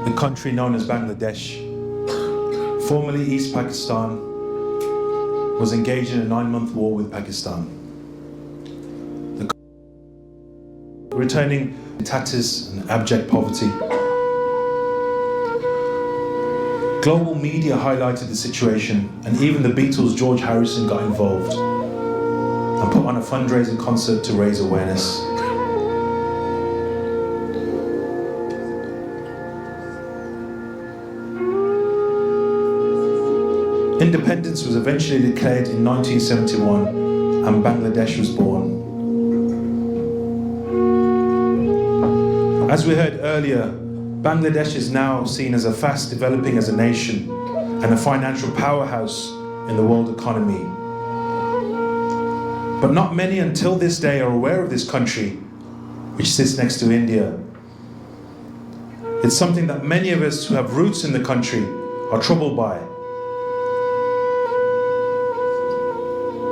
the country known as Bangladesh, formerly East Pakistan, was engaged in a 9-month war with Pakistan. Returning to tatters and abject poverty. Global media highlighted the situation, and even the Beatles' George Harrison got involved and put on a fundraising concert to raise awareness. Independence was eventually declared in 1971 and Bangladesh was born. As we heard earlier, Bangladesh is now seen as a fast developing as a nation and a financial powerhouse in the world economy. But not many until this day are aware of this country, which sits next to India. It's something that many of us who have roots in the country are troubled by.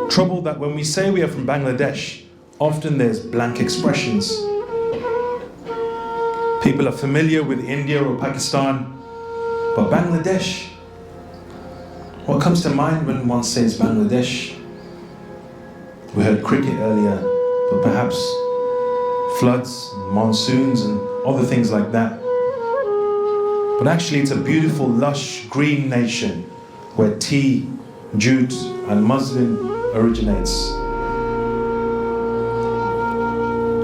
Troubled that when we say we are from Bangladesh, often there's blank expressions. People are familiar with India or Pakistan, but Bangladesh, what comes to mind when one says Bangladesh? We heard cricket earlier, but perhaps floods, monsoons, and other things like that. But actually it's a beautiful, lush, green nation where tea, jute, and muslin originates.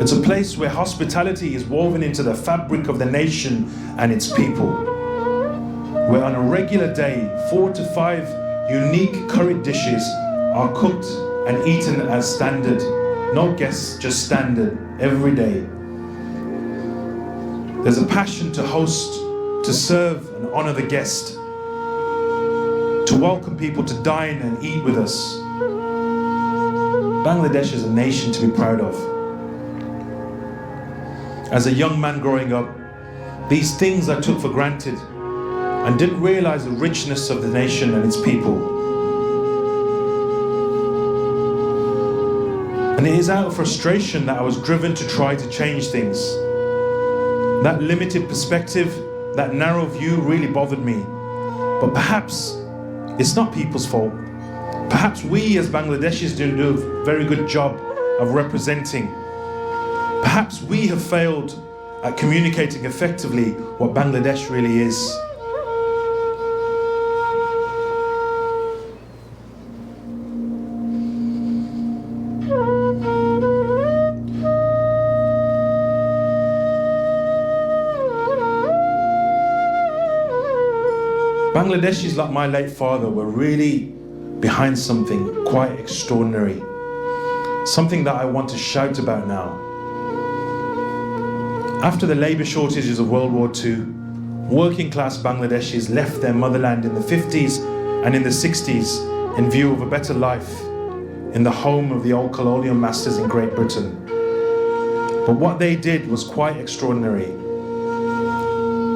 It's a place where hospitality is woven into the fabric of the nation and its people. Where on a regular day, 4 to 5 unique curried dishes are cooked and eaten as standard. No guests, just standard, every day. There's a passion to host, to serve and honor the guest, to welcome people to dine and eat with us. Bangladesh is a nation to be proud of. As a young man growing up, these things I took for granted and didn't realize the richness of the nation and its people. And it is out of frustration that I was driven to try to change things. That limited perspective, that narrow view really bothered me. But perhaps it's not people's fault. Perhaps we as Bangladeshis didn't do a very good job of representing. Perhaps we have failed at communicating effectively what Bangladesh really is. Bangladeshis like my late father were really behind something quite extraordinary. Something that I want to shout about now. After the labour shortages of World War II, working class Bangladeshis left their motherland in the 50s and in the 60s in view of a better life in the home of the old colonial masters in Great Britain. But what they did was quite extraordinary.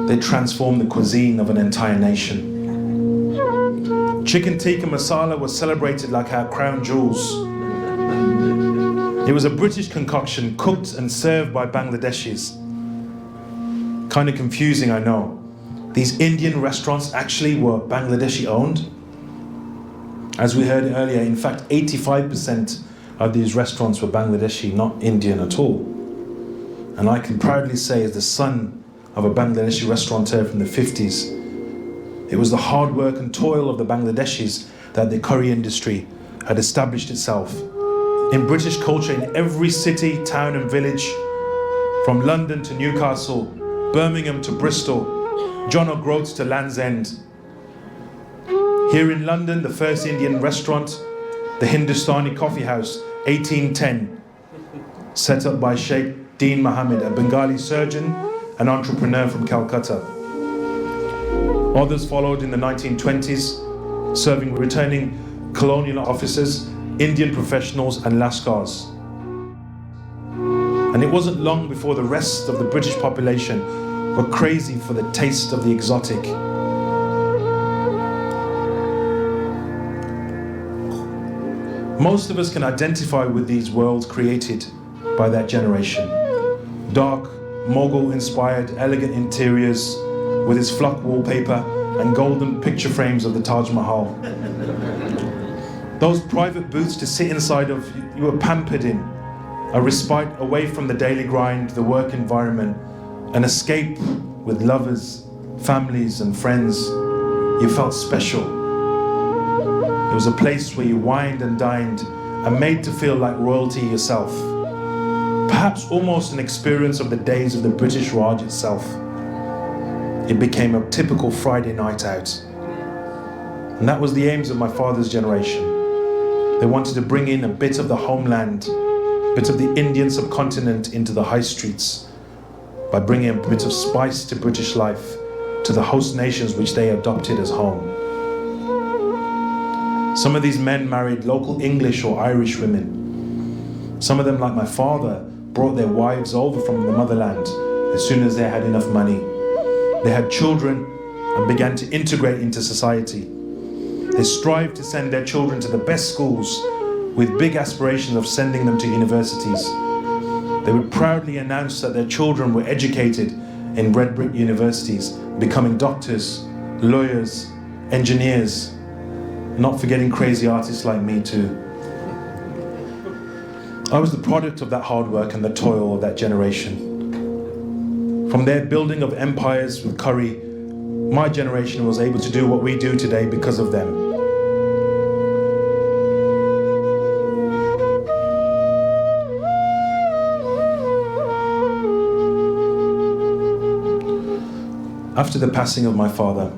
They transformed the cuisine of an entire nation. Chicken tikka masala was celebrated like our crown jewels. It was a British concoction cooked and served by Bangladeshis. Kind of confusing, I know. These Indian restaurants actually were Bangladeshi owned. As we heard earlier, in fact, 85% of these restaurants were Bangladeshi, not Indian at all. And I can proudly say, as the son of a Bangladeshi restaurateur from the 50s, it was the hard work and toil of the Bangladeshis that the curry industry had established itself. In British culture, in every city, town and village, from London to Newcastle, Birmingham to Bristol, John O'Groats to Land's End. Here in London, the first Indian restaurant, the Hindustani Coffee House, 1810, set up by Sheikh Dean Mohammed, a Bengali surgeon and entrepreneur from Calcutta. Others followed in the 1920s, serving returning colonial officers, Indian professionals and Lascars. And it wasn't long before the rest of the British population were crazy for the taste of the exotic. Most of us can identify with these worlds created by that generation. Dark, Mughal-inspired, elegant interiors, with its flock wallpaper and golden picture frames of the Taj Mahal. Those private booths to sit inside of, you were pampered in, a respite away from the daily grind, the work environment, an escape with lovers, families and friends. You felt special. It was a place where you wined and dined and made to feel like royalty yourself. Perhaps almost an experience of the days of the British Raj itself. It became a typical Friday night out. And that was the aims of my father's generation. They wanted to bring in a bit of the homeland, a bit of the Indian subcontinent into the high streets by bringing a bit of spice to British life, to the host nations which they adopted as home. Some of these men married local English or Irish women. Some of them, like my father, brought their wives over from the motherland as soon as they had enough money. They had children and began to integrate into society. They strived to send their children to the best schools with big aspirations of sending them to universities. They would proudly announce that their children were educated in red brick universities, becoming doctors, lawyers, engineers, not forgetting crazy artists like me too. I was the product of that hard work and the toil of that generation. From their building of empires with curry, my generation was able to do what we do today because of them. After the passing of my father,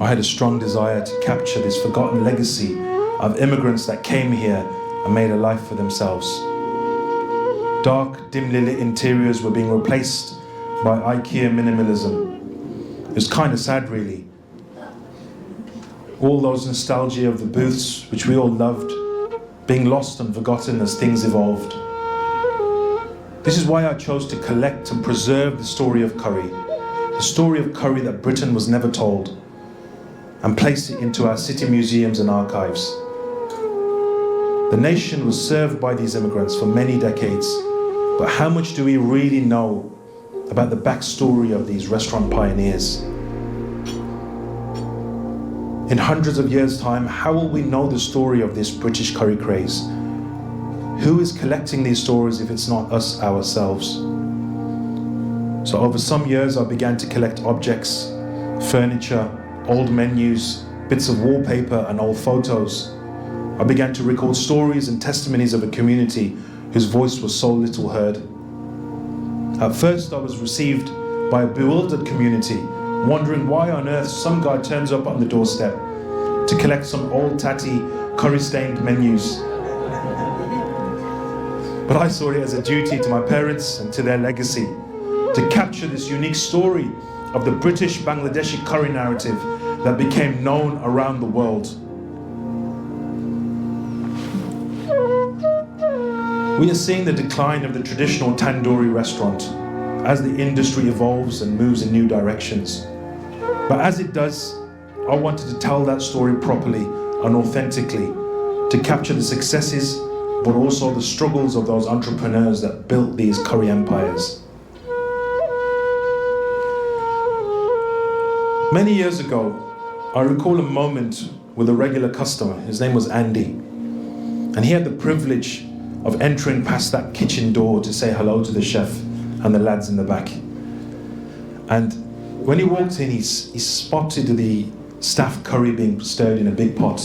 I had a strong desire to capture this forgotten legacy of immigrants that came here and made a life for themselves. Dark, dimly lit interiors were being replaced by IKEA minimalism. It was kind of sad, really. All those nostalgia of the booths, which we all loved, being lost and forgotten as things evolved. This is why I chose to collect and preserve the story of curry, the story of curry that Britain was never told, and place it into our city museums and archives. The nation was served by these immigrants for many decades, but how much do we really know about the backstory of these restaurant pioneers? In hundreds of years' time, how will we know the story of this British curry craze? Who is collecting these stories if it's not us ourselves? So over some years, I began to collect objects, furniture, old menus, bits of wallpaper and old photos. I began to record stories and testimonies of a community whose voice was so little heard. At first, I was received by a bewildered community, wondering why on earth some guy turns up on the doorstep to collect some old tatty, curry-stained menus. But I saw it as a duty to my parents and to their legacy, to capture this unique story of the British Bangladeshi curry narrative that became known around the world. We are seeing the decline of the traditional tandoori restaurant as the industry evolves and moves in new directions. But as it does, I wanted to tell that story properly and authentically, to capture the successes, but also the struggles of those entrepreneurs that built these curry empires. Many years ago, I recall a moment with a regular customer. His name was Andy, and he had the privilege of entering past that kitchen door to say hello to the chef and the lads in the back. And when he walked in, he spotted the staff curry being stirred in a big pot,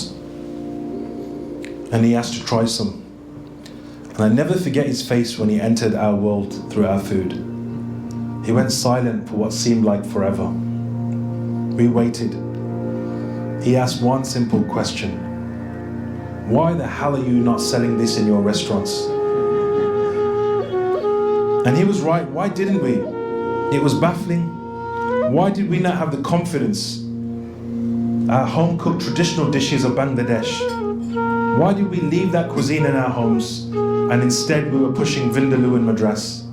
and he asked to try some. And I never forget his face when he entered our world through our food. He went silent for what seemed like forever. We waited. He asked one simple question: why the hell are you not selling this in your restaurants? And he was right, why didn't we? It was baffling. Why did we not have the confidence? Our home-cooked traditional dishes of Bangladesh. Why did we leave that cuisine in our homes and instead we were pushing Vindaloo and Madras?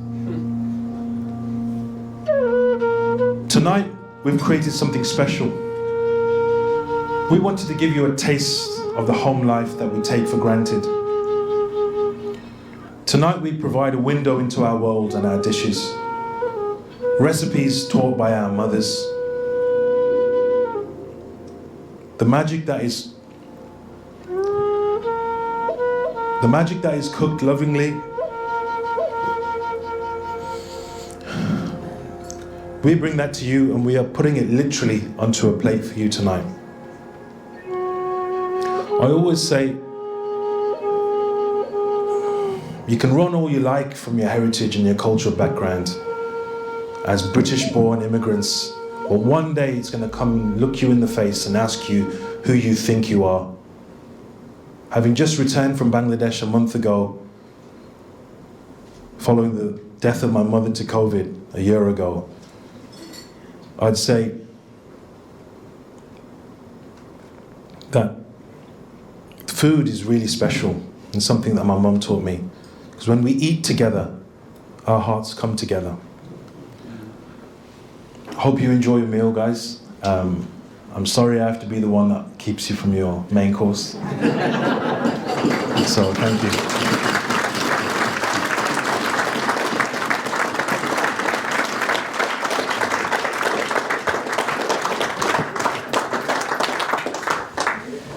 Tonight, we've created something special. We wanted to give you a taste of the home life that we take for granted. Tonight we provide a window into our world and our dishes. Recipes taught by our mothers, The magic that is cooked lovingly. We bring that to you, and we are putting it literally onto a plate for you tonight. I always say, you can run all you like from your heritage and your cultural background as British-born immigrants, but one day it's going to come look you in the face and ask you who you think you are. Having just returned from Bangladesh a month ago, following the death of my mother to COVID a year ago, I'd say that food is really special and something that my mum taught me. Because when we eat together, our hearts come together. Hope you enjoy your meal, guys. I'm sorry I have to be the one that keeps you from your main course. So, thank you.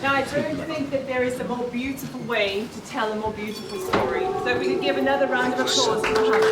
Now, I don't think that there is a more beautiful way to tell a more beautiful story. So we could give another round of applause for Mohammed.